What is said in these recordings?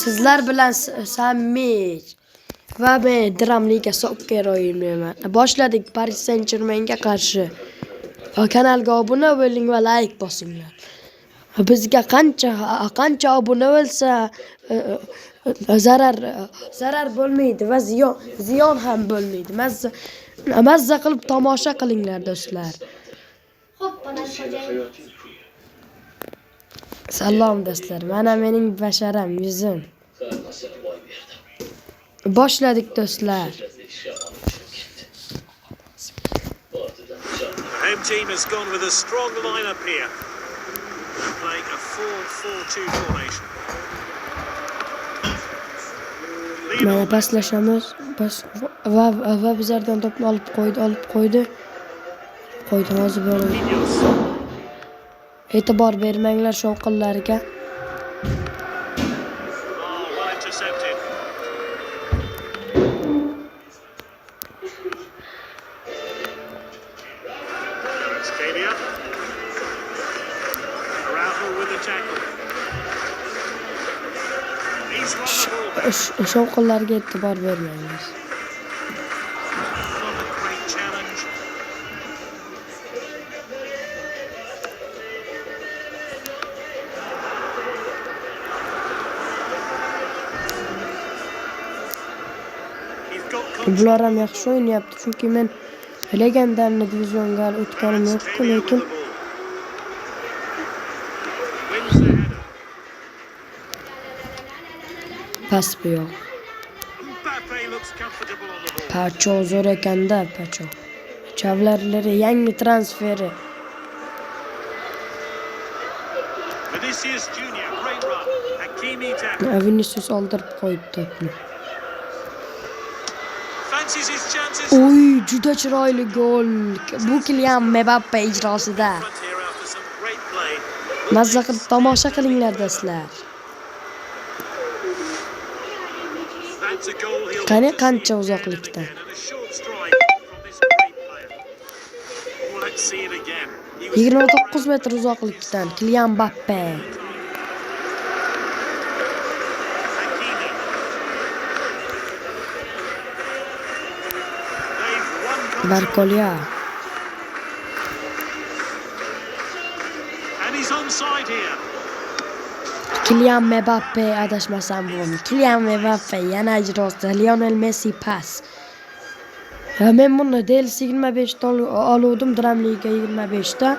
Sizlar bilan samimiy va men Dramliga Soccer o'ynamayman. Boshladik Paris Saint-Germainga qarshi. Kanalga obuna bo'ling va like bosinglar. Bizga qancha obuna bo'lsa zarar bo'lmaydi va ziyon ham bo'lmaydi. Mazza qilib tomosha qilinglar do'stlar. Salom do'stlar. Mana mening basharam, yuzim. Boshladik do'stlar. Home team has gone with a strong lineup here. Playing a 4-4-2 formation. Mana paslashamiz. Va bizlardan to'pni olib qo'ydi. Hozir bo'ladi. E'tibor bermanglar shovqinlarga. Shovqinlarga e'tibor bermanglar. Bular ham yaxshi o'ynayapti, chunki men legendarni divizionga o'tganim yo'q-ku, lekin pas bu yo'q. Pacho zo'r ekanda, Pacho. Chavlarlari yangi transferi. Vinicius oldirib qo'ydi to'pni. Oy, juda chiroyli gol. Bu Kylian Mbappe ijrosida. Mazza qilib tomosha qilinglar do'stlar. Qani qancha uzoqlikdan. 29 metr uzoqlikdan Kylian Mbappe. Barkolya. Kylian Mbappe adashmasam bu. Kylian Mbappe yana ijrosida. Lionel Messi pas. Men buni DLC 25 ta oldim, Dramliga 25 ta.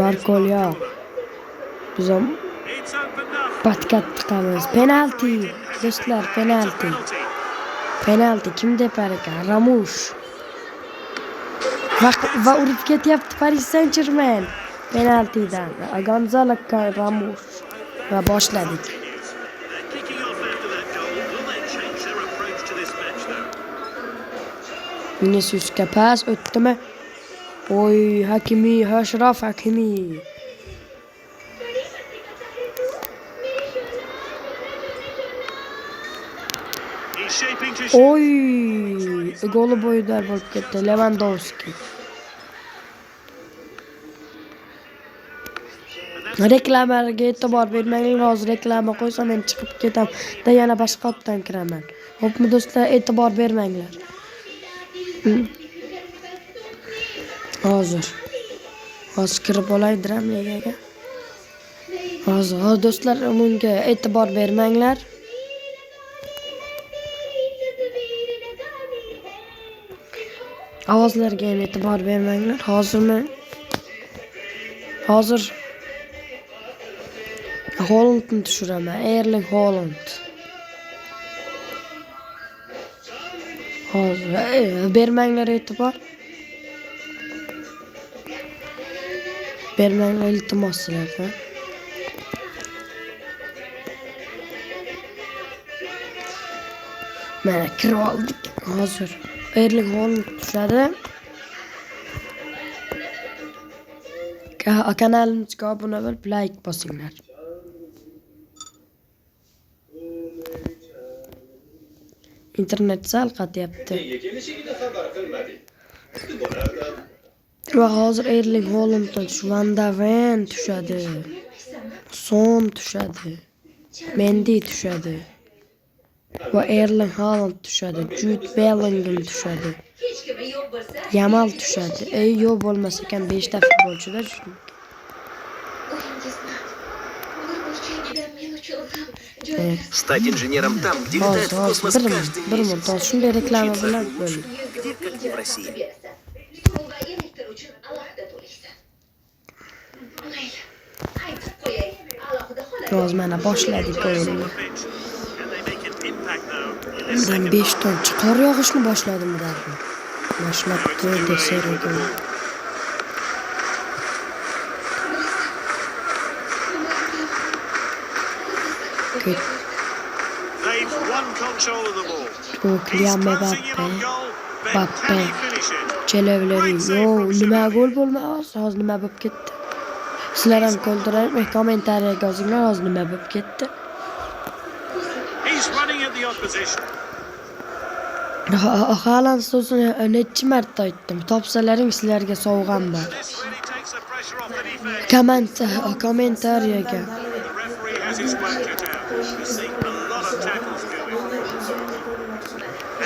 Barkolya. Biz ham patkat chiqamiz. Penalti. Do'stlar, penalti. Penalti kim depar ekan? Ramush. Va urib ketyapti Paris Saint-Germain. Penaltidan. Gonzalo Ramush. Va boshladik. Viniciusga pas o'tdimi? Oy, Hakimi, Ashraf Hakimi. Oy, gol bo'yidor bo'lib ketdi Lewandowski. Reklamalarga e'tibor bermanglar, hozir reklama qo'ysam men chiqib ketaman. Yana boshqa otdan kiraman. Xo'pmi do'stlar, e'tibor bermanglar. Hozir kirib olay Dramligaga. Hozir do'stlar, bunga e'tibor bermanglar. Ovozlarga ham e'tibor bermanglar. Hozir Haalandni tushiraman. Erling Haaland. Hozir bermanglar e'tibor. Bermanglar iltimos sizlardan. Mana kirib oldik. Hozir Erling Haaland tushadi. Kanalimizga obuna bo'lib like bosinglar. internet sal qatyapti. Va hozir Erling Haaland Van de Ven tushadi. Son tushadi. Mendy tushadi. Va Erling Haaland tushadi. Jude Bellingham tushadi. Yamal tushadi. Yo'q bo'lmasa ekan 5 ta futbolchilar shuning. Стать инженером там, где летает в космос каждый Bir месяц. minut shunday reklama bilan bo'ldi. Где, как не в России. Hozir mana boshladik o'yinni. On the pitch. Can they make an impact though in this Bundan second 5 half? tomchi qor yog'ishni boshladimi derdim. Boshlabdi desar edim. They've won control of the ball. Bu He's Kylian closing in Mbappe. on goal. But Mbappe. can he finish it? Kelaveri yo'q, nima gol bo'lmas, hozir nima bo'lib ketdi? Sizlar ham qoldirib, kommentariyaga yozinglar, hozir nima bo'lib ketdi? He's running at the opposition. Haaland so'zini necha marta aytdim. Topsalaring sizlarga sovg'am bor. This really takes the pressure off the defence. Kommentariyaga. The referee has his work cut out. We're seeing a lot of tackles going.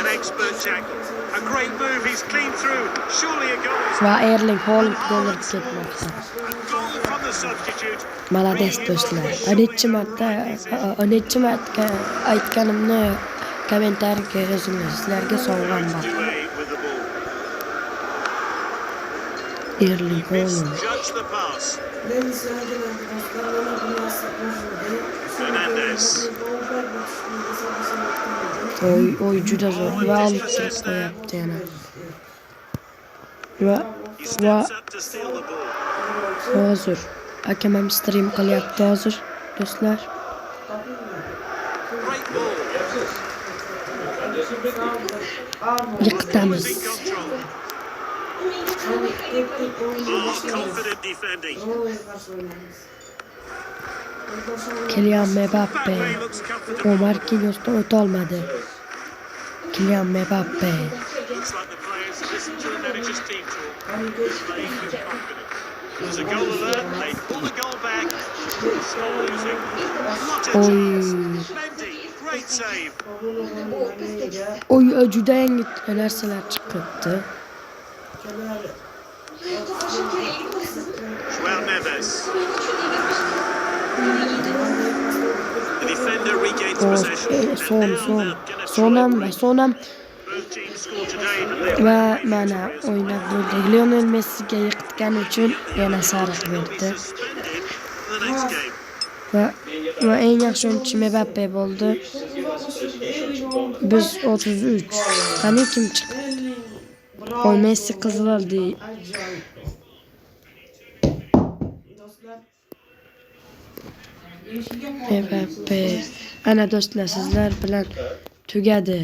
An expert tackle. A great move. He's clean through. Surely a goal. Va Erling Haaland gol urib ketmoqda. A goal from the substitute. Malades do'stlar. Necha marta aytganimni kommentariyaga yozinglar. Sizlarga sovg'am bor. Away with the ball. Erling Haaland. Judge the pass. Fernandez. Oy juda zo'r va olib kirib qo'yapti yana. Va He steps up to steal the ball. hozir akam ham stream qilyapti hozir do'stlar. Great ball. Yiqitamiz. In control. Confident defending. Kylian Mbappe. Mbappe looks comfortable. O Marquinhos'dan o'ta olmadi. Kylian Mbappe. Looks like the players listen to the manager's team talk. Playing with confidence. There's a goal alert. They pull the goal back. Still losing. What a Oy. chance. Mendy, great save. Oy juda yangi narsalar chiqibdi. Joao Neves. The defender regains possession. And now they're gonna try Sonam both teams score today, but they va mana o'ynab bo'ldik. Lionel Messiga yiqitgani uchun yana sariq berdi. suspended for the next game. Va eng yaxshi o'yinchi Mbappe bo'ldi. Biz 33. Qani kim chiqdi? Oy Messi qizil oldi. Mbappe. Ana do'stlar, sizlar bilan tugadi.